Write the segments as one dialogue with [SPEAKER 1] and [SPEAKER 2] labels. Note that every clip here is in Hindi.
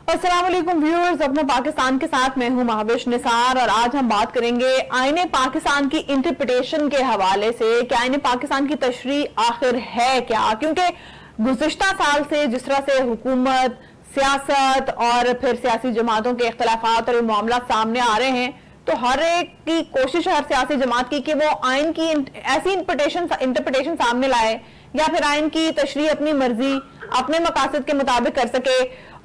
[SPEAKER 1] अस्सलाम वालेकुम व्यूअर्स, अपने पाकिस्तान के साथ मैं हूं महाविश निसार और आज हम बात करेंगे आईने पाकिस्तान की इंटरप्रिटेशन के हवाले से कि आईने पाकिस्तान की तशरीह आखिर है क्या। क्योंकि गुज़िश्ता साल से जिस तरह से हुकूमत, सियासत और फिर सियासी जमातों के इख्तलाफात और मामला सामने आ रहे हैं, तो हर एक की कोशिश है हर सियासी जमात की कि वो आइन की ऐसी इंटरप्रिटेशन सामने लाए या फिर आइन की तशरीह अपनी मर्जी अपने मकासद के मुताबिक कर सके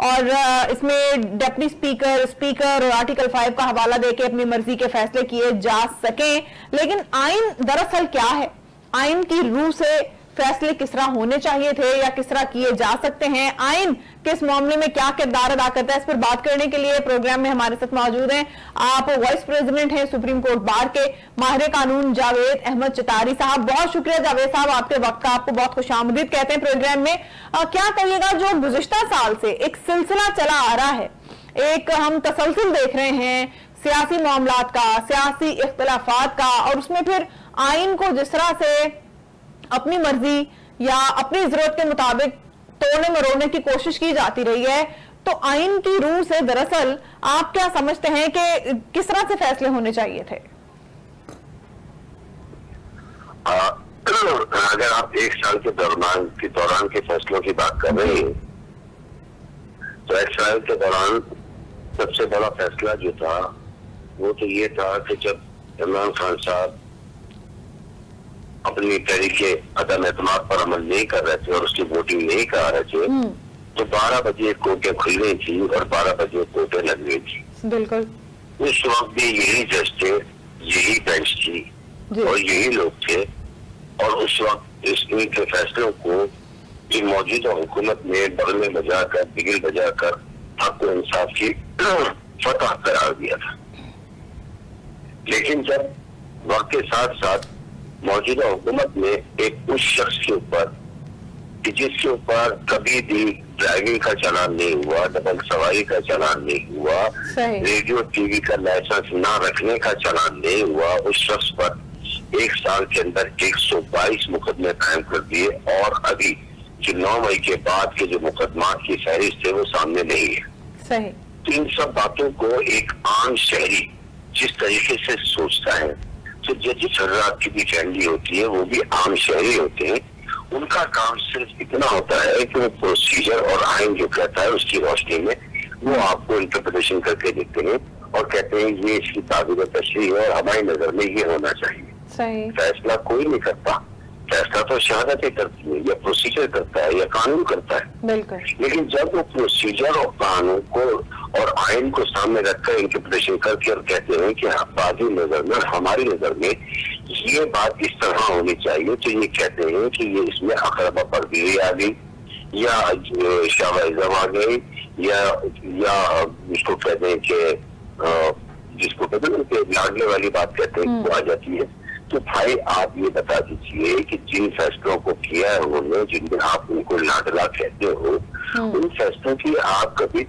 [SPEAKER 1] और इसमें डिप्टी स्पीकर और आर्टिकल 5 का हवाला देके अपनी मर्जी के फैसले किए जा सकें। लेकिन आइन दरअसल क्या है, आइन की रूह से फैसले किस तरह होने चाहिए थे या किस तरह किए जा सकते हैं, आइन किस मामले में क्या किरदार अदा करता है, इस पर बात करने के लिए प्रोग्राम में हमारे साथ मौजूद हैं आप वाइस प्रेसिडेंट हैं सुप्रीम कोर्ट बार के माहिर कानून जावेद अहमद चितारी साहब। बहुत शुक्रिया जावेद साहब आपके वक्त का, आपको बहुत खुशामदीद कहते हैं प्रोग्राम में। क्या कहिएगा, जो गुज़िश्ता साल से एक सिलसिला चला आ रहा है, एक हम तसलसल देख रहे हैं सियासी मामलात का, सियासी इख्तलाफात का, और उसमें फिर आइन को जिस तरह से अपनी मर्जी या अपनी जरूरत के मुताबिक तोड़ने मरोड़ने की कोशिश की जाती रही है, तो आइन की रूह से दरअसल आप क्या समझते हैं कि किस तरह से फैसले होने चाहिए थे?
[SPEAKER 2] अगर आप एक साल के दौरान के फैसलों की बात कर रहे हैं, तो एक साल के दौरान सबसे बड़ा फैसला जो था वो तो ये था कि जब इमरान खान साहब अपनी तरीके अदम एतमाद पर अमल नहीं कर रहे थे और उसकी वोटिंग नहीं करा रहे थे, तो 12 बजे कोर्टें खुल गई थी और 12 बजे कोर्टें लग गई थी। बिल्कुल उस वक्त भी यही जज थे, यही बेंच थी और यही लोग थे, और उस वक्त इनके फैसलों को मौजूदा हुकूमत ने बगल में बजाकर, बिगल बजाकर हक व इंसाफ की फतह करार दिया था। लेकिन जब वक्त के साथ साथ मौजूदा हुकूमत ने एक उस शख्स के ऊपर जिसके ऊपर कभी भी ड्राइविंग का चालान नहीं हुआ, डबल सवारी का चालान नहीं हुआ, रेडियो टीवी का लाइसेंस ना रखने का चालान नहीं हुआ, उस शख्स पर 1 साल के अंदर 122 मुकदमे कायम कर दिए, और अभी जो 9 मई के बाद के जो मुकदमात की फहरिस्त है वो सामने नहीं है। तो इन सब बातों को एक आम शहरी जिस तरीके से सोचता है, तो जजिस हजरात की भी फैमिली होती है, वो भी आम शहरी होते हैं, उनका काम सिर्फ इतना होता है कि वो प्रोसीजर और आइन जो कहता है उसकी रोशनी में वो आपको इंटरप्रिटेशन करके देते हैं और कहते हैं ये इसकी ताबीर तशरीह है और हमारी नजर में ये होना चाहिए। फैसला कोई नहीं करता, फैसला तो शहादतें करती है या प्रोसीजर करता है या कानून करता है। लेकिन जब वो प्रोसीजर और कानून को और आइन को सामने रखकर इंटरप्रिटेशन करके और कहते हैं कि बाकी नजर में, हमारी नजर में ये बात इस तरह होनी चाहिए, तो ये कहते हैं कि ये इसमें अकरबा परवीरी आ गई या शाहबाइजम आ गई या इसको कहते हैं कि जिसको कहते हैं कि लाडले वाली बात कहते हैं वो आ जाती है। तो भाई आप ये बता दीजिए कि जिन फैसलों को किया है उन्होंने, जिनमें आप उनको लाडला कहते हो, उन फैसलों की आप कभी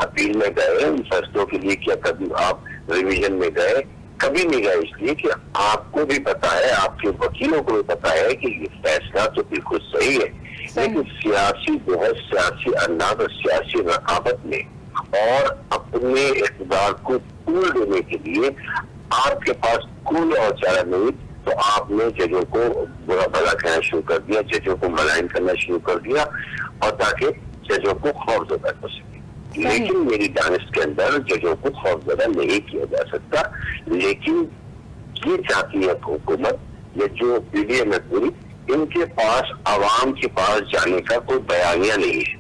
[SPEAKER 2] अपील में गए? उन फैसलों के लिए क्या कभी आप रिवीजन में गए? कभी नहीं गए, इसलिए कि आपको भी पता है, आपके वकीलों को भी पता है कि ये फैसला तो बिल्कुल सही है, लेकिन सियासी बहस, सियासी अंदाज और सियासी रकाबत में और अपने इक़्तिदार को तूल देने के लिए आपके पास कोई और चारा नहीं, तो आपने जजों को बुरा भला कहना शुरू कर दिया, जजों को मलाइन करना शुरू कर दिया, और ताकि जजों को खौफजदा कर सके। लेकिन मेरी दानिश के अंदर जजों को खौफजदा नहीं किया जा सकता, लेकिन ये चाहती है हुकूमत या जो पीडीएम है पूरी, इनके पास आवाम के पास जाने का कोई बयानिया नहीं है।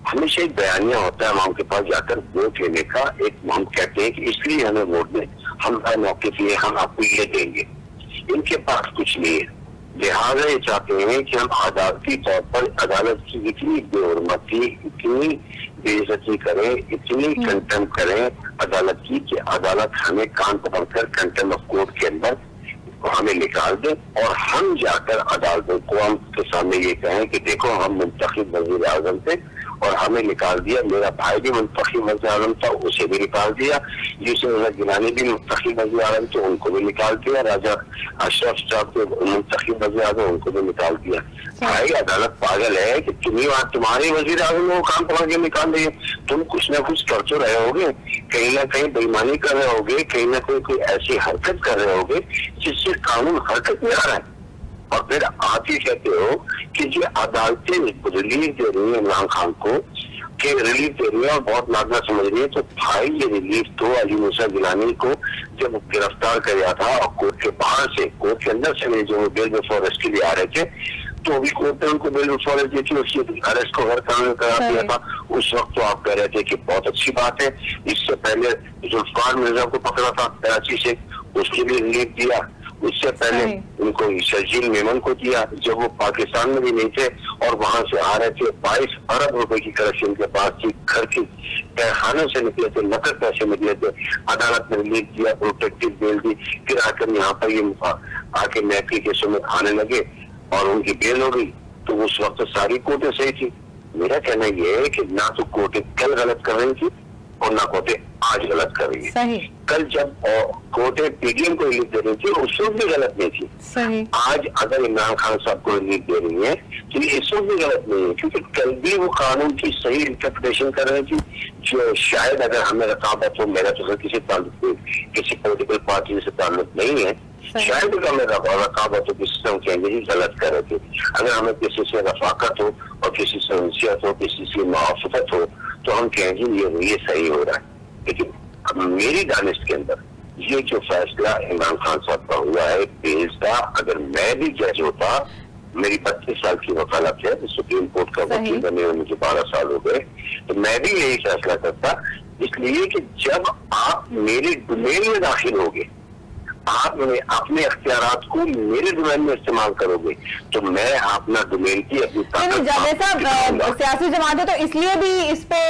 [SPEAKER 2] हमेशा एक बयानिया होता है आवाम के पास जाकर वोट लेने का, एक हम कहते हैं कि इसलिए हमें वोट दें, हमारा मौक़िफ़ ये, हम आपको ये देंगे। इनके पास कुछ नहीं है, लिहाजा ये चाहते हैं कि हम अदालती तौर पर अदालत की इतनी बेहरमती, इतनी बेइज्जती करें, इतनी कंटेम करें अदालत की कि अदालत हमें कान पकड़कर कंटेम ऑफ कोर्ट के अंदर हमें निकाल दे और हम जाकर अदालतों को हम के सामने ये कहें कि देखो हम मुंतखब वज़ीर आज़म थे और हमें निकाल दिया। मेरा भाई भी मुंतखब वज़ीर आज़म था, उसे भी निकाल दिया। यूसुफ रज़ा गिलानी भी मुंतखब वज़ीर आज़म थे, उनको भी निकाल दिया। राजा अशरफ साहब के मुंतखब वज़ीर आज़म, उनको भी निकाल दिया। भाई अदालत पागल है कि तुम्हारे वज़ीर आज़म को काम पकड़ के निकाल दिए। तुम कुछ ना कुछ कर तो रहे होगे, कहीं ना कहीं बेईमानी कर रहे होगे, कहीं ना कहीं कोई ऐसी हरकत कर रहे होगे जिससे कानून हरकत में आ रहा है। और फिर आप ही कहते हो कि जो अदालतें रिलीज दे रही है इमरान खान को, कि रिलीफ दे रही है और बहुत नागना समझ रही है, तो भाई ये रिलीफ तो अली मूसा गिलानी को जब गिरफ्तार किया था और कोर्ट के बाहर से, कोर्ट के अंदर से जो बेल बिफोर अरेस्ट के लिए आ रहे थे, तो अभी कोर्ट ने उनको बेल बिफोर अरेस्ट दी थी, उसकी अरेस्ट को गैर कानूनी करार दिया था। उस वक्त तो आप कह रहे थे कि बहुत अच्छी बात है। इससे पहले जुल्फकार मिर्जा को पकड़ा था कराची से, उसके लिए रिलीफ दिया। उससे पहले उनको शर्जील मेमन को दिया जब वो पाकिस्तान में भी नहीं थे और वहां से आ रहे थे। 22 अरब रुपए की करप्शन के पास थी, घर की तहखानों से निकले थे, नकद पैसे निकले थे। अदालत ने रिलीफ दिया, प्रोटेक्टिव बेल दी, फिर आकर यहाँ पर ये आके मैत्री केसों में खाने लगे और उनकी बेल हो गई। तो उस वक्त तो सारी कोर्टें सही थी। मेरा कहना यह है कि ना तो कोर्टें कल गलत कर रही थी और ना कोर्टें आज गलत कर रही है। कल जब कोर्टें पीडीएम को रिलीफ दे रही थी उस वक्त भी गलत नहीं थी। आज अगर इमरान खान साहब को रिलीफ दे रही है तो ये इस वक्त भी गलत नहीं है, क्योंकि कल भी वो कानून की सही इंटरप्रिटेशन कर रही थी, जो शायद अगर हमें रकाबत हो, मेरा तो किसी पॉलिटिकल पार्टी से ताल्लुक नहीं है, शायद हमें रकाबत हो, किसी से हम कहेंगे ही गलत कर रहे थे। अगर हमें किसी से रफाकत हो और किसी से उनसियत हो, किसी से मुआफ़त हो, तो हम कहेंगे ये सही हो रहा है। लेकिन मेरी दानिश के अंदर ये जो फैसला इमरान खान साहब का हुआ है बेस का, अगर मैं भी जज होता, मेरी 32 साल की वकालत है, सुप्रीम कोर्ट का वकील बने हुए मुझे 12 साल हो गए, तो मैं भी यही फैसला करता। इसलिए कि जब आप मेरे डोमेन में दाखिल होगे, आप अपने अख्तियारात को मेरे डोमेन में इस्तेमाल करोगे, तो मैं अपना डोमेन की अपनी
[SPEAKER 1] सियासी जमातें तो इसलिए भी इस पे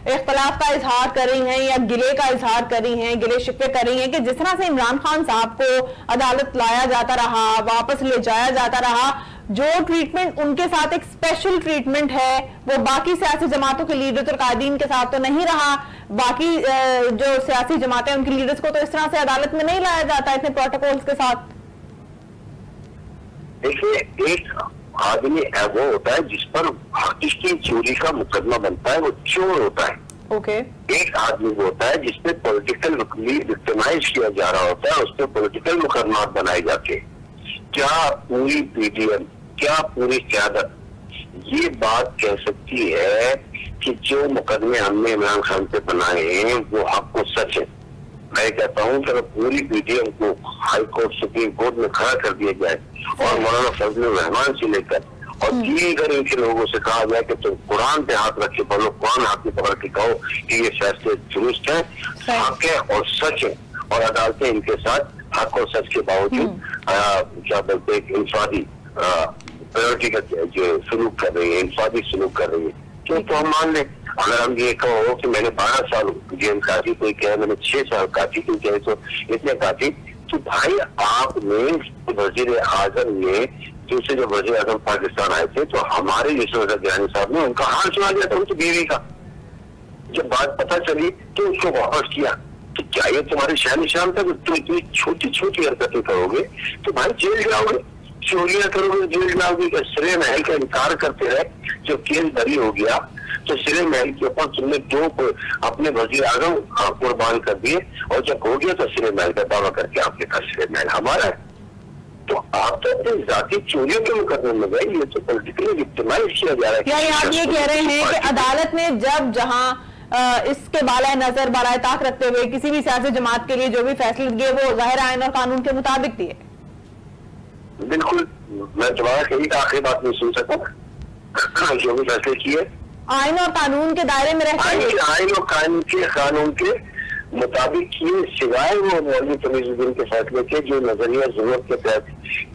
[SPEAKER 1] इख्तलाफ का इजहार कर रही हैं या गिले का इजहार कर रही हैं, गिले शिकवे कर रही हैं कि जिस तरह से इमरान खान साहब को अदालत लाया जाता रहा, वापस ले जाया जाता रहा, जो ट्रीटमेंट उनके साथ एक स्पेशल ट्रीटमेंट है वो बाकी सियासी जमातों के लीडर्स और कायदीन के साथ तो नहीं रहा। बाकी जो सियासी जमातें उनके लीडर्स को तो इस तरह से अदालत में नहीं लाया जाता इतने प्रोटोकॉल्स के साथ।
[SPEAKER 2] देखिए, एक आदमी वो होता है जिस पर हकीकी चोरी का मुकदमा बनता है, वो चोर होता है। एक आदमी वो होता है जिसपे पॉलिटिकल विक्टिमाइज किया जा रहा होता है, उस पर पॉलिटिकल मुकदमा बनाए जाते हैं। क्या पूरी पीडीएम, क्या पूरी क़यादत ये बात कह सकती है कि जो मुकदमे हमने इमरान खान पे बनाए हैं वो हक को सच है? मैं कहता हूँ कि पूरी पीडीएम को हाई कोर्ट, सुप्रीम कोर्ट में खड़ा कर दिया जाए और मौलाना फजलुर रहमान से लेकर और 3 इनके लोगों से कहा जाए कि तुम कुरान पे हाथ रख के बोलो, कुरान हाथ में पकड़ के कहो कि ये फैसले दुरुस्त है, हक है और सच है, और अदालतें इनके साथ हक और सच के बावजूद क्या बोलते हैं इंफरादी प्रायोरिटी का जो सलूक कर रही है, इंफरादी सलूक कर रही है, तो हम मान लें। अगर हम ये कहो कि मैंने 12 साल जेल काटी, कोई कहे मैंने 6 साल काटी, कोई कहे तो इतने काटी, तो भाई आपने वजीर आजम ने दूसरे जब वजीर आजम पाकिस्तान आए थे तो हमारे यूसुफ रज़ा गिलानी साहब ने उनका हाल सुना दिया था उनकी बीवी का। जब बात पता चली तो उसको वापस किया। तो क्या ये तुम्हारे शान निशान था? तो इतनी छोटी छोटी हरकतें करोगे तो भाई जेल जाओगे, चोरियां करोगे जेल जाओगे। क्या सिरे महल का इनकार करते रहे? जब केस बरी हो गया तो सिरे महल के ऊपर तुमने 2 अपने वजीर आजम कुर्बान कर दिए, और जब हो गया तो सिरे महल का दावा करके आपने कहा सिरे महल हमारा है। तो आप तो अपनी जाती चोरियों के मुकदमे में गए, ये तो पॉलिटिकली विक्टिमाइज किया जा रहा है।
[SPEAKER 1] आप ये कह रहे हैं कि अदालत ने जब जहां इसके बालाए नजर बालाए ताक रखते हुए किसी भी सियासी जमात के लिए जो भी फैसले दिए वो ज़ाहिर आईन और कानून के मुताबिक दिए?
[SPEAKER 2] बिल्कुल, मैं दोबारा कहीं का आखिरी बात नहीं सुन सकता। जो भी फैसले किए
[SPEAKER 1] आईन और कानून के दायरे में रहते हैं,
[SPEAKER 2] आईन और कानून के मुताबिक किए, सिवाय वो मौलवी तमीजुद्दीन के फैसले के जो नजरिया जरूरत के तहत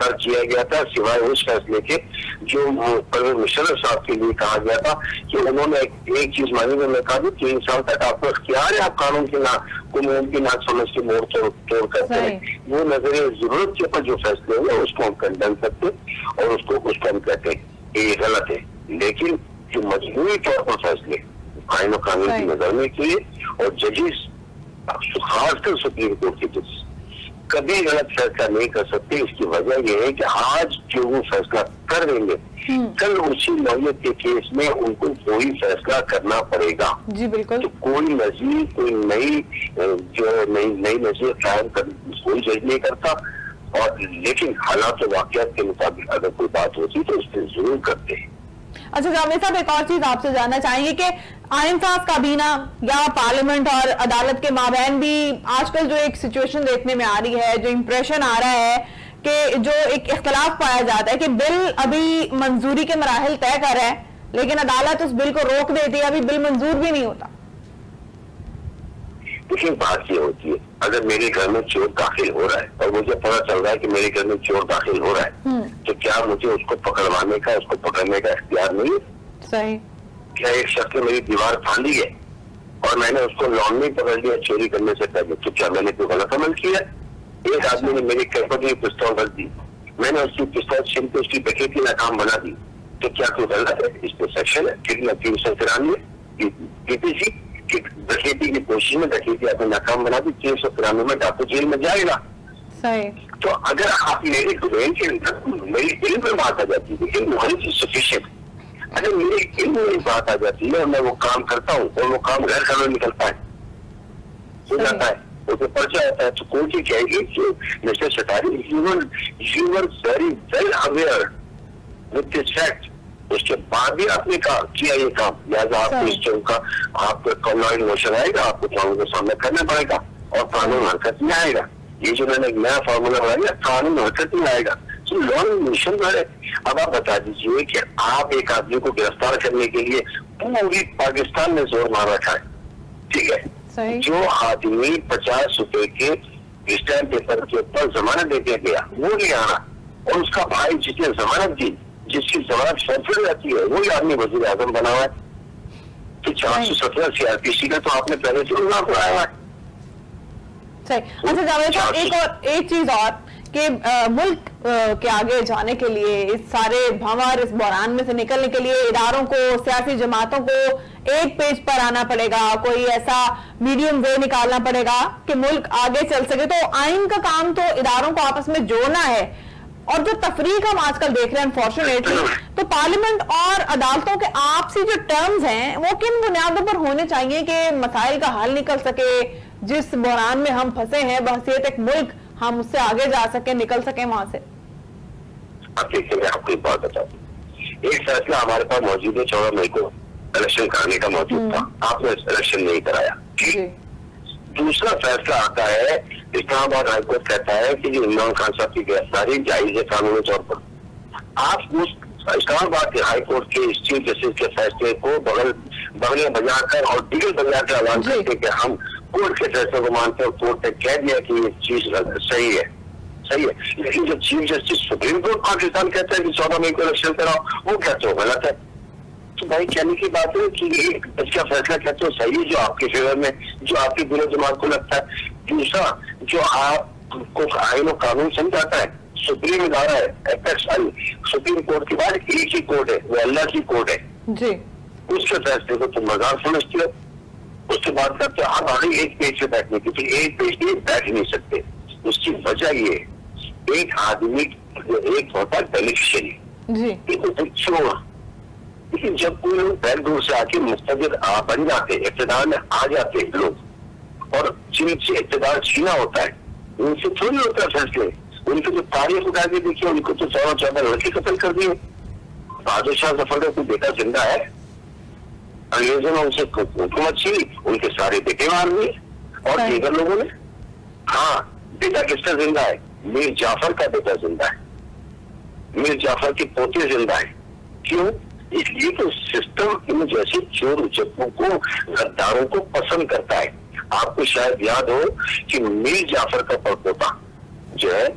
[SPEAKER 2] पर किया गया था, सिवाय उस फैसले के जो परवेज मुशर्रफ साहब के लिए कहा गया था कि उन्होंने एक चीज मानी, मैंने कहा 3 साल तक आपको इख्तियार है, आप कानून की नाक समझ के मोड़ तोड़ करते हैं। वो नजरिया जरूरत के ऊपर जो फैसले हुए उसको हम कंडेम करते और उसको हम कहते हैं ये गलत है। लेकिन जो मजबूरी तौर पर फैसले आईन और कानून की नजर में किए, और जजेस खासकर सुप्रीम कोर्ट के जजेस कभी गलत फैसला नहीं कर सकते। इसकी वजह यह है कि आज जो वो फैसला कर देंगे, कल उसी नौयत के केस में उनको कोई फैसला करना पड़ेगा।
[SPEAKER 1] जी बिल्कुल।
[SPEAKER 2] तो कोई नजीर, कोई नई नजीर कायम कर कोई जज नहीं करता, और लेकिन हालात और वाकयात के मुताबिक अगर कोई बात होती तो उस पर जरूर करते हैं।
[SPEAKER 1] अच्छा जावेद साहब, एक और चीज आपसे जानना चाहेंगे कि आईन साज काबीना या पार्लियामेंट और अदालत के माबैन भी आजकल जो एक सिचुएशन देखने में आ रही है, जो इंप्रेशन आ रहा है कि जो एक इख्तलाफ पाया जाता है कि बिल अभी मंजूरी के मराहिल तय कर रहा है, लेकिन अदालत उस बिल को रोक देती है, अभी बिल मंजूर भी नहीं होता।
[SPEAKER 2] देखिए बात ये होती है, अगर मेरे घर में चोर दाखिल हो रहा है और मुझे पता चल रहा है कि मेरे घर में चोर दाखिल हो रहा है, तो क्या मुझे उसको पकड़वाने का, उसको पकड़ने का इख्तियार नहीं है?
[SPEAKER 1] सही।
[SPEAKER 2] क्या एक शख्स ने मेरी दीवार फांदी है और मैंने उसको लॉन में पकड़ लिया चोरी करने से पहले, तो क्या मैंने कोई गलत अमल किया? एक आदमी ने मेरी कैपट में पिस्तौल रख दी, मैंने उसकी पिस्तौल छीन के उसकी डकैती नाकाम बना दी, तो क्या कोई गलत है? इस पे सेक्शन है 393 पीपीसी की डकैती की कोशिश में डकैती आपने नाकाम बना दी, 393 में डाकू जेल में जाएगा।
[SPEAKER 1] सही।
[SPEAKER 2] तो अगर आप मेरे डोमेन के अंदर मेरी इल्म में बात आ जाती है, सफिशिएंट, अगर मेरी इल्म में बात आ जाती है और मैं वो काम करता हूँ और वो काम गैर कानूनी निकलता है, हो जाता है, तो पर्चा आता है, तो कोर्ट ये कहेगी कि mister Shattari you were very well aware with this fact, उसके बाद भी आपने किया ये काम, लिहाजा आपको इस चौक का आपको कानूनी मोशन आएगा, आपको कानून के सामने करना पड़ेगा और कानून हरकत में आएगा। ये जो मैंने एक नया फार्मूला बनाया, कानून हरकत में आएगा, तो लॉ मिशन जो है। अब आप बता दीजिए कि आप एक आदमी को गिरफ्तार करने के लिए पूरी पाकिस्तान में जोर मार रखा है, ठीक है, जो आदमी 50 रुपए के स्टैम्प पेपर के ऊपर जमानत देके गया वो नहीं आना, और उसका भाई जिसने जमानत दी, जिसकी जमानत फैसले जाती है, वही आदमी वजीर आजम बना हुआ है। तो 417 CRPC का तो आपने पहले से उल्लाह कराया है।
[SPEAKER 1] सही। अच्छा जावेद साहब, एक चीज और कि मुल्क के आगे जाने के लिए, इस सारे भंवर, इस बहरान में से निकलने के लिए इदारों को, सियासी जमातों को एक पेज पर आना पड़ेगा, कोई ऐसा मीडियम वे निकालना पड़ेगा कि मुल्क आगे चल सके। तो आइन का काम तो इदारों को आपस में जोड़ना है, और जो तफरीक हम आजकल देख रहे हैं अनफॉर्चुनेटली, तो पार्लियामेंट और अदालतों के आपसी जो टर्म्स हैं वो किन बुनियादों पर होने चाहिए कि मसाइल का हल निकल सके, जिस बहरान में हम फंसे हैं बहसीयत एक मुल्क हम उससे आगे जा सके, निकल सके वहां से।
[SPEAKER 2] अब देखिए मैं आपको एक बात बता दूं, एक फैसला हमारे पास मौजूद है 14 मई को इलेक्शन कराने का मौजूद था, आपने इलेक्शन नहीं कराया। दूसरा फैसला आता है, इस्लामाबाद हाईकोर्ट कहता है कि जो इमरान खान साहब की गिरफ्तारी जायज है कानूनी तौर पर। आप उस इस्लामाबाद के हाईकोर्ट के चीफ जस्टिस के फैसले को बगले बजाकर और डिगल बजाकर ऐलान करके कि हम कोर्ट के फैसले को मानते हैं, कोर्ट ने कह दिया कि ये चीज सही है, सही है। लेकिन जब chief justice supreme court Pakistan कहता है कि 14 मई को इलेक्शन कराओ, वो कहते हो गलत है। तो भाई कहने की बात है कि एक इसका फैसला कहते हो सही है, जो आपके फेवर में, जो आपकी पूरे दिमाग को लगता है। दूसरा, जो आपको आईन और कानून समझाता है, सुप्रीम इदारा है, एपेक्स सुप्रीम कोर्ट के बाद एक ही कोर्ट है, वो अल्लाह की कोर्ट है जी। उसके फैसले को तुम मजाक समझते हो, उसके बाद करते हो आप आगे एक पेज पे बैठने की, तो एक पेज पे बैठ नहीं सकते। उसकी वजह ये, एक आदमी एक होता है बेनिफिशियरी, एक चोर, लेकिन जब कोई लोग बैक डोर से आके मुस्तबिर बन जाते, इक़्तिदार में आ जाते लोग, और जिनसे इक़्तिदार छीना होता है उनसे थोड़ी होता है फैसले। उनकी जो तारीख उठा के देखिए, उनको तो 14 लड़के कत्ल कर दिए। बहादुर शाह जफर का कोई बेटा जिंदा है? अंग्रेजों ने उनसे हुकूमत छीनी, उनके सारे बेटे मार दिए, और दीगर लोगों ने। हाँ, बेटा किसका जिंदा है? मीर जाफर का बेटा जिंदा है, मीर जाफर के पोते जिंदा है। क्यों? इसलिए तो सिस्टम इन जैसे चोर उचक्कों को, गद्दारों को पसंद करता है। आपको शायद याद हो कि मीर जाफर का परपोता जो है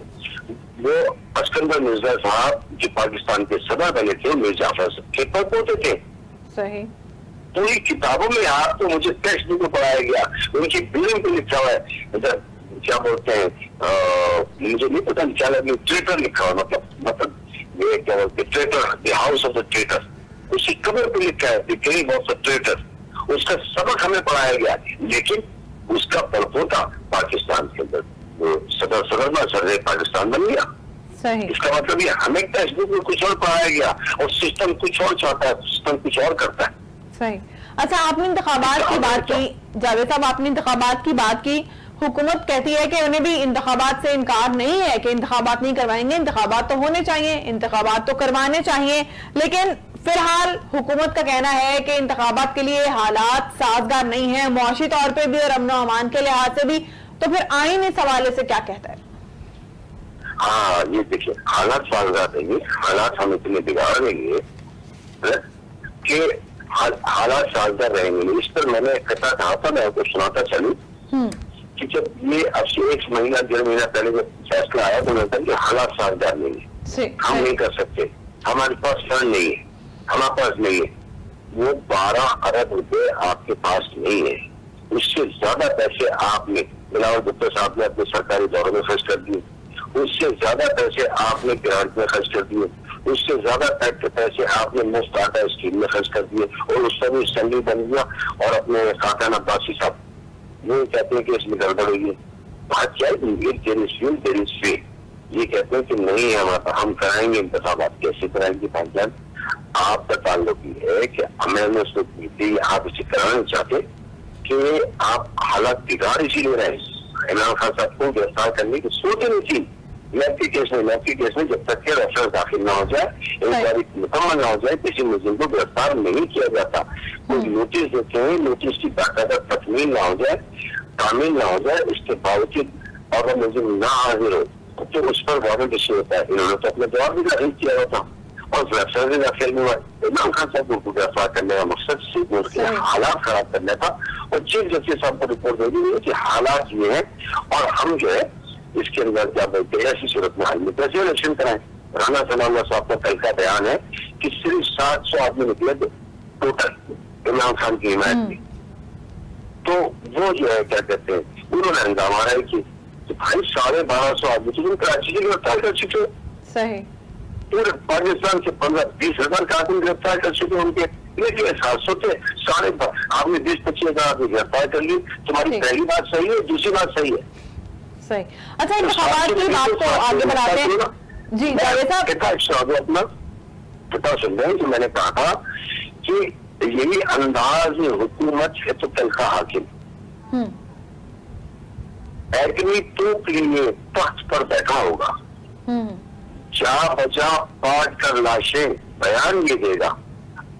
[SPEAKER 2] वो अस्कंदर मिर्जा साहब जो पाकिस्तान के सदर बने थे, मीर जाफर के परपोते थे।
[SPEAKER 1] सही।
[SPEAKER 2] पूरी किताबों में आपको मुझे टेक्स्ट बुक में पढ़ाया गया, उनकी बिल्डिंग पे लिखा हुआ है, क्या बोलते हैं, मुझे नहीं पता क्या ट्रेटर लिखा हुआ, मतलब ये क्या बोलते हैं, traitor, the house of the traitor. उसकी कब्र पे लिखा है the killing of the traitor. उसका सबक हमें पढ़ाया गया, लेकिन उसका परपोता पाकिस्तान के अंदर वो सदर पाकिस्तान बन गया।
[SPEAKER 1] सही।
[SPEAKER 2] इसका मतलब ये हमें टेक्स्ट बुक में कुछ और पढ़ाया गया और सिस्टम कुछ और चाहता है, सिस्टम कुछ और करता है।
[SPEAKER 1] सही। अच्छा, आपने इंतखाबात की बात की जावेद साहब, आपने इंतखाबात की बात की। हुकूमत कहती है कि उन्हें भी इंतखाबात से इनकार नहीं है कि इंतखाबात नहीं करवाएंगे, इंतखाबात तो होने चाहिए, इंतखाबात तो करवाने चाहिए, लेकिन फिलहाल हुकूमत का कहना है कि इंतखाबात के लिए हालात साजगार नहीं है, मुआशी तौर पे भी और अमन व अमान के लिहाज से भी। तो फिर आईन इस हवाले से क्या कहता है?
[SPEAKER 2] हाँ, ये देखिए, हालात साजगार रहेंगे, हालात हम इतने बिगाड़ देंगे कि हालात साजगार रहेंगे। इस पर मैंने कथा कहा था, मैं आपको सुनाता चलूं कि जब ये अब से 1 महीना 1.5 महीना पहले जब फैसला आया तो मैंने कहा कि हालात साजगार नहीं है, हम नहीं कर सकते, हमारे पास फंड नहीं है, हमारे पास नहीं है। वो 12 अरब रुपए आपके पास नहीं है, उससे ज्यादा पैसे आपने बिलावल भुट्टो साहब ने अपने सरकारी दौरों में खर्च कर दिए, उससे ज्यादा पैसे आपने ग्रांट में खर्च कर दिए, उससे ज्यादा पैसे आपने मुफ्त आटा स्कीम में खर्च कर दिए और उस समय असेंबली बन गया और अपने खाकान अब्बासी साहब वो कहते हैं कि इसमें गड़बड़ हुई है। बात क्या है, ये कहते हैं कि नहीं हम कराएंगे इंतखाबात। कैसे कराएंगे भाईजान? आपका ताल्लुक ये है कि हमें उसको आप इसे कराना चाहते कि आप हालात बिगाड़ इसीलिए रहे। इमरान खान साहब को गिरफ्तार करने की सोच नहीं थी। मैप के केस में जब तक के रेफरेंस दाखिल ना हो जाए, इंक्वायरी मुकम्मल ना हो जाए, किसी मुलजिम को गिरफ्तार नहीं किया जाता। कोई नोटिस देते हैं, नोटिस की बाकायदा तकमील ना हो जाए, तामील ना हो जाए, इसके बावजूद अगर मुलजिम ना हाजिर हो तो उस पर वारंट इश्यू होता है। इन्होंने तो अपना जवाब भी दाखिल किया होता और रेफरेंस भी दाखिल हुआ। इमरान खान साहब को गिरफ्तार करने का मकसद सिर्फ उसके हालात खराब करना था और चीफ जस्टिस साहब को रिपोर्ट दे दी कि हालात ये है और हम जो है इसके अंदर क्या बोलते हैं, ऐसी सूरत में हाल में कैसे इलेक्शन कराएं। राना सनाउल्लाह साहब का कल का बयान है कि सिर्फ 700 आदमी निकले टोटल इमरान खान की हिमायत में। तो वो जो है क्या कहते हैं, उन्होंने हंगामा है कि भाई 1250 आदमी तो कराची से गिरफ्तार कर चुके हो,
[SPEAKER 1] सही
[SPEAKER 2] पूरे पाकिस्तान से 15-20 हजार का आदमी गिरफ्तार कर चुके उनके, लेकिन 700 थे आपने 20-25 हजार आदमी गिरफ्तार कर ली। तुम्हारी पहली बात सही है, दूसरी बात सही है,
[SPEAKER 1] सही। अच्छा, इंतखाबात की बात को आगे बढ़ाते हैं जी जावेद साहब।
[SPEAKER 2] अपना कितना सुन रहे हैं कि मैंने कहा था कि यही अंदाज हुकूमत है तो तनखा हाकिम एक्मी तूक लिए तख्त पर बैठा होगा, जा बजा पाट कर लाशें बयान ये देगा,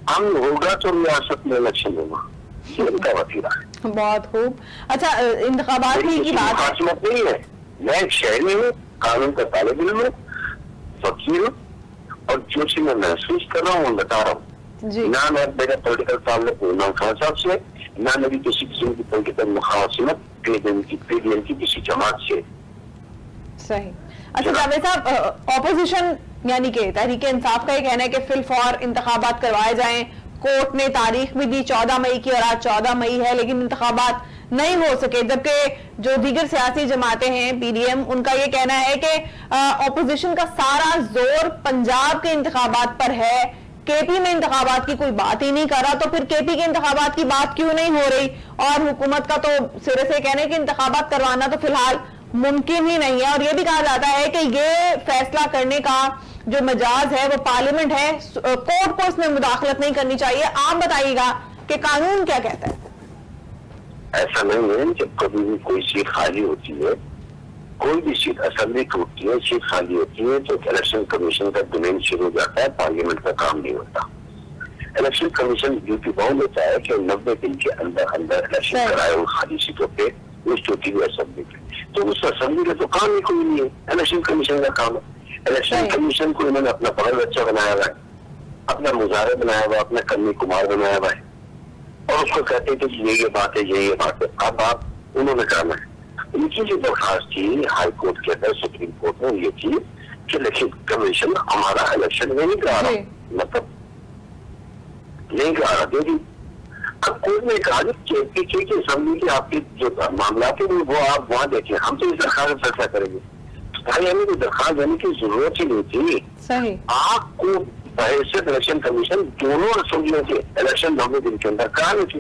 [SPEAKER 2] अमन होगा तो रियासत में इलेक्शन होगा, ये उनका वसीला है।
[SPEAKER 1] बहुत खूब। अच्छा, इंतखाबात की बात
[SPEAKER 2] खासमत नहीं है, मैं एक शहरी हूँ, कानून का तालिब इल्म हूँ, फकीर हूँ और जो चीज मैं महसूस कर रहा हूँ बता रहा हूँ। ना मैं मेरा पॉलिटिकल ताल्लुक इमरान खान साहब से, ना मेरी किसी किस्म की पॉलिटिकल मुखासिमत पीडीएम की किसी जमात से।
[SPEAKER 1] सही। अच्छा जावेद साहब, ऑपोजिशन यानी कि तहरीक इंसाफ का ये कहना है कि फिल फॉर इंतखाबात करवाए जाएं। कोर्ट ने तारीख भी दी 14 मई की और आज 14 मई है, लेकिन इंतखाबात नहीं हो सके। जबकि जो दीगर सियासी जमातें हैं पीडीएम, उनका ये कहना है कि ऑपोजिशन का सारा जोर पंजाब के इंतखाबात पर है, केपी में इंतखाबात की कोई बात ही नहीं कर रहा। तो फिर केपी के इंतखाबात की बात क्यों नहीं हो रही? और हुकूमत का तो सिरे से कहना है कि इंतखाबात करवाना तो फिलहाल मुमकिन ही नहीं है। और यह भी कहा जाता है कि ये फैसला करने का जो मजाज है वो पार्लियामेंट है, कोर्ट को इसमें मुदाखलत नहीं करनी चाहिए। आप बताइएगा कि कानून क्या कहता है?
[SPEAKER 2] ऐसा नहीं है, जब कभी भी कोई सीट खाली होती है, कोई भी सीट असेंबली की होती है, सीट खाली होती है तो इलेक्शन कमीशन का डोमेन शुरू हो जाता है, पार्लियामेंट का काम नहीं होता। इलेक्शन कमीशन ड्यूटी बाउंड होता है कि 90 दिन के अंदर अंदर इलेक्शन कराए उन खाली सीटों पे, उस चौथी असेंबली पे। तो उस असेंबली का तो काम ही कोई नहीं है, इलेक्शन कमीशन का काम है। इलेक्शन कमीशन को इन्होंने अपना बड़ा बच्चा बनाया हुआ है, अपना मुजाहिर बनाया हुआ, अपना कन्नी कुमार बनाया हुआ है और उसको कहते हैं कि ये बात है, ये बात है। अब आप उन्होंने करना है। उनकी जो दरखास्त थी हाई कोर्ट के अंदर, सुप्रीम कोर्ट में, ये थी कि इलेक्शन कमीशन हमारा इलेक्शन में नहीं करा रहा, मतलब नहीं करा रहा। क्योंकि अब कोर्ट ने कहा कि असेंबली की आपकी जो मामला थे वो आप वहां देखें, हम तो इस दरखास्त में फैसला करेंगे। भाई हमें तो दरखास्त देने की जरूरत ही नहीं थी।
[SPEAKER 1] सही।
[SPEAKER 2] आपको हैसियत इलेक्शन कमीशन दोनों असम्बलियों के इलेक्शन 9 दिन के अंदर कराने थे।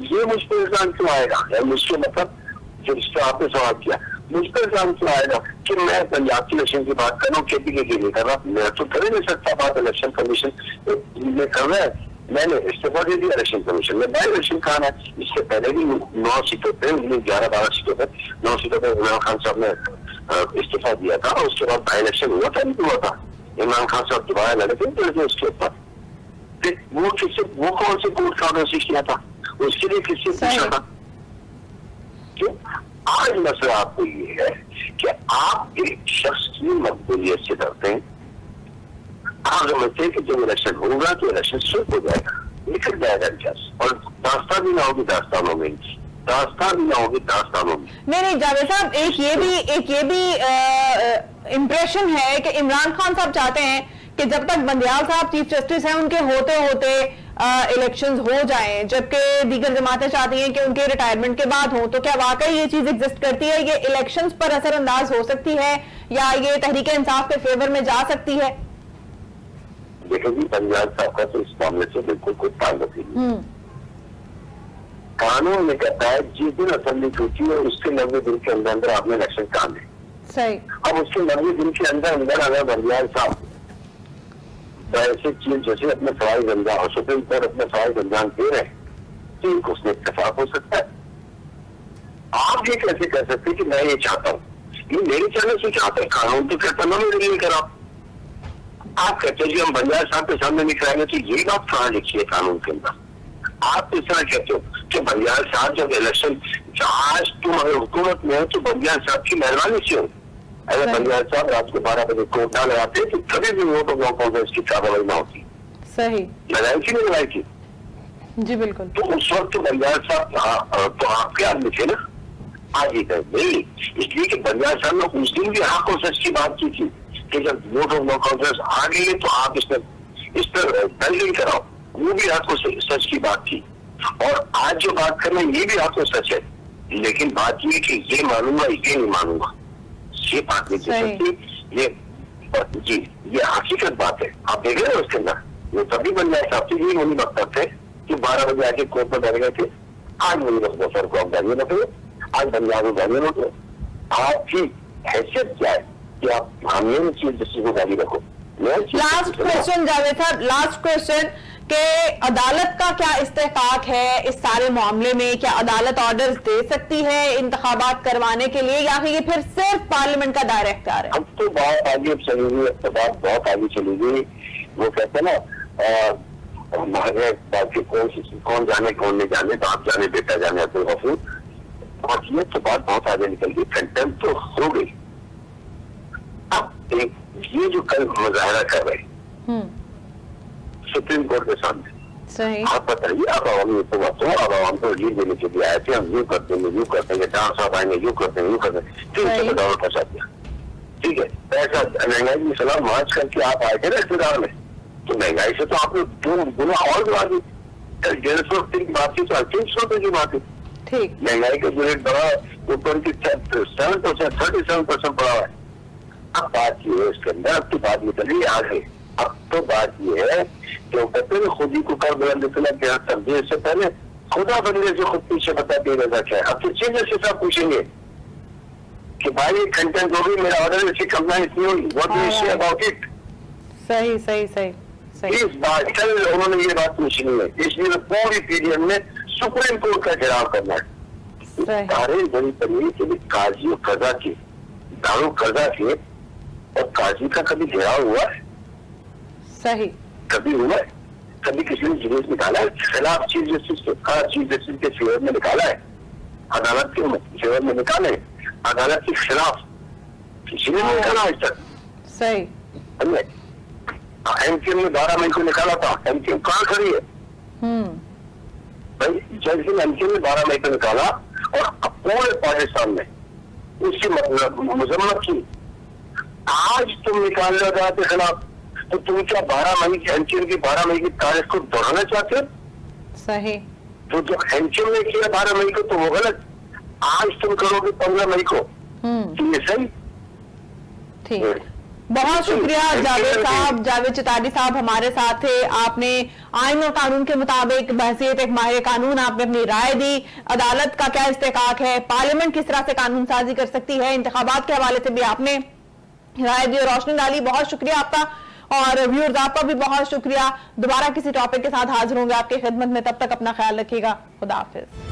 [SPEAKER 2] ये मुझ पर इल्जाम क्यों आएगा, या मुझसे मतलब जिससे आपने सवाल किया, मुझ पर इल्जाम क्यों आएगा कि मैं पंजाब की इलेक्शन की बात कर रहा हूँ, केपी के नहीं कर रहा। मैं तो कर ही नहीं सकता बात इलेक्शन कमीशन में कर रहा है। मैंने इस्तीफा दे दिया इलेक्शन कमीशन में, बाई इलेक्शन कहा है। इससे पहले भी 9 सीटों पे 11-12 सीटों पे 9 सीटों पर इमरान खान साहब ने इस्तीफा दिया था। उसके बाद बाई इलेक्शन हुआ था, नहीं हुआ था, इमरान खान साहब दोबारा लड़े थे उसके ऊपर। वो कौन से कोर्ट का ऑर्डर किया था, उसके लिए किससे पूछा था? क्यों? आज मसला आपको ये है कि आप एक शख्स की मकबूलियत से डरते हैं। आप समझते हैं कि जब इलेक्शन होगा तो इलेक्शन शुरू हो जाएगा, निकल जाएगा जज, और दास्तान भी ना होगी दास्तानों में, दास्तान भी ना होगी दास्तानों में।
[SPEAKER 1] नहीं जावेद साहब, एक ये भी इम्प्रेशन है कि इमरान खान साहब चाहते हैं कि जब तक बंदियाल साहब चीफ जस्टिस हैं उनके होते होते इलेक्शंस हो जाएं, जबकि दीगर जमातें चाहती हैं कि उनके रिटायरमेंट के बाद हो। तो क्या वाकई ये चीज एग्जिस्ट करती है, ये इलेक्शंस पर असरअंदाज हो सकती है या ये तहरीक इंसाफ के फेवर में जा सकती है?
[SPEAKER 2] देखिए जी, पंजाब साहब का तो इस मामले से बिल्कुल कोई ताल्लुक नहीं। कानून में कहता है जिस दिन असेंबली टूटी है उसके 90 दिन के अंदर अंदर आपने इलेक्शन काम है।
[SPEAKER 1] सही।
[SPEAKER 2] अब उसके 90 दिन के अंदर अंदर अगर बंदियाल साहब ऐसे चीज जैसे अपने फराइज अंजाम, सुप्रीम कोर्ट अपने फराइज अंजाम दे रहे हैं, तो उसमें इत्तेफाक हो सकता है। आप ये कैसे कह सकते कि मैं ये चाहता हूँ, ये मेरे चलने से चाहते हैं, कानून तो कहता ना मेरे लिए करा। आप कहते हैं जी हम बंदियाल साहब के सामने नहीं कराएंगे, तो ये बात कहाँ लिखी है कानून के अंदर? आप इस तरह कहते हो कि बंदियाल साहब जब इलेक्शन, आज तुम अगर हुकूमत में हो तो बंदियाल साहब की मेहरबानी से हो। अगर बंदियाल साहब रात को 12 बजे कोर्ट ना लगाते तो कभी भी वोट ऑफ नो कॉन्फ्रेंस की कार्रवाई ना होती।
[SPEAKER 1] सही।
[SPEAKER 2] लगाई थी नहीं लगाई थी?
[SPEAKER 1] जी बिल्कुल।
[SPEAKER 2] तो उस वक्त तो बंदियाल साहब तो आपके आदमी थे ना, आज ही कहे नहीं, इसलिए कि बंदियाल साहब ने उस दिन भी हक और सच की बात की थी कि जब वोट ऑफ नो कॉन्फ्रेंस आ गई है तो आप इस पर दलील कराओ, वो भी हक और सच की बात थी। और आज जो बात कर रहे हैं ये भी हक और सच है, लेकिन बात ये कि ये मानूंगा ये नहीं मानूंगा, ये बात नहीं कह सकती। ये जी ये हकीकत बात है। आप देख रहे हैं उसके अंदर वो तभी बन जाए साहब से ये मुनी वक्त थे कि 12 बजे आके कोर्ट में बैठ गए थे। आज मुनी वक्त सर को आप गालियां रखे, आज बंजाब को गालियां रखे। आपकी हैसियत क्या है कि आप हमें चीज जिससे को गाली रखो?
[SPEAKER 1] लास्ट क्वेश्चन जावेद साहब, लास्ट क्वेश्चन कि अदालत का क्या इस्तेहकाक है इस सारे मामले में? क्या अदालत ऑर्डर्स दे सकती है इंतखाबात करवाने के लिए, या फिर ये फिर सिर्फ पार्लियामेंट का दायरा इख्तियार है?
[SPEAKER 2] अब तो बहुत आगे चली गई, अब तो बात बहुत आगे चली गई। वो कहते हैं ना हमारे बाकी कौन जाने कौन नहीं जाने, बाप जाने बेटा जाने अब्दुल गफूर, और ये तो बात बहुत आगे निकल गई, कंटेम्प्ट तो हो गई। अब एक ये जो कल मुजाहरा कर रहे सुप्रीम कोर्ट के सामने,
[SPEAKER 1] सही।
[SPEAKER 2] आप बताइए, अब आवामी तो अब आवाम को लीड देने के लिए आए थे, हम यूँ करते हैं यूँ करते हैं, डांस साहब आएंगे यूँ करते हैं यूँ करते हैं, 300 करोड़ फंसा दिया। ठीक है, पैसा महंगाई की सलाह मार्च करके आप आए थे ना इख्तियार में, तो महंगाई से तो आपने 2 गुना और बढ़ा दी। 150 की बात थी तो 300 रुपए की बात थी।
[SPEAKER 1] ठीक।
[SPEAKER 2] महंगाई का जो रेट बढ़ा वो 27%, 37% बढ़ा है। अब बात ये है इसके अंदर, अब तो बात निकल रही है आगे। अब तो बात ये है कि वो कहते हैं खुद ही को कर बुलंद इतना क्या समझे, इससे पहले खुदा बंदे से खुद पीछे बता दे रहा क्या है। अब तो चीजें से सब पूछेंगे कि भाई कंटेंट हो गई, मेरा ऑर्डर इसकी कंप्लेंट नहीं हुई, what do you say about it?
[SPEAKER 1] सही सही सही सही।
[SPEAKER 2] इस बात कल उन्होंने ये बात पूछनी है, इसलिए पूरी पीरियड में सुप्रीम कोर्ट का घेराव करना है। सारे बड़ी तरीके के लिए काजी और कजा की दारू कर्जा के और काजी का कभी घेराव हुआ है?
[SPEAKER 1] सही।
[SPEAKER 2] कभी हुआ है? कभी किसी ने जुलूस निकाला है खिलाफ चीफ जस्टिस के, चीफ जस्टिस के फेवर में निकाला है, अदालत के फेवर में निकाले, अदालत के खिलाफ किसी ने निकाला आज तक?
[SPEAKER 1] सही।
[SPEAKER 2] एमक्यूएम ने 12 मई को निकाला था, एमक्यूएम कहाँ खड़ी है? भाई जज ने एमक्यूएम ने 12 मई को निकाला और पूरे पाकिस्तान में उसकी मजम्मत की। आज तुम निकाल रहे हो अदालत के खिलाफ, तो तुम क्या 12 मई की एमक्यूएम की 12 मई की तारीख को दोहराना चाहते हो?
[SPEAKER 1] सही।
[SPEAKER 2] तो जो एमक्यूएम ने किया 12 मई को तो वो गलत, आज तुम करोगे 15 मई को, तो ये सही?
[SPEAKER 1] ठीक। बहुत शुक्रिया जावेद साहब, जावेद चितारी साहब हमारे साथ थे। आपने आइन और कानून के मुताबिक बहसीत एक माहिर कानून आपने अपनी राय दी। अदालत का क्या इस्तेकाक है, पार्लियामेंट किस तरह से कानून साजी कर सकती है, इंतखाबात के हवाले से भी आपने राय दी और रोशनी डाली। बहुत शुक्रिया आपका, और व्यूअर्स आपका भी बहुत शुक्रिया। दोबारा किसी टॉपिक के साथ हाजिर होंगे आपकी खिदमत में, तब तक अपना ख्याल रखिएगा। खुदा हाफिज।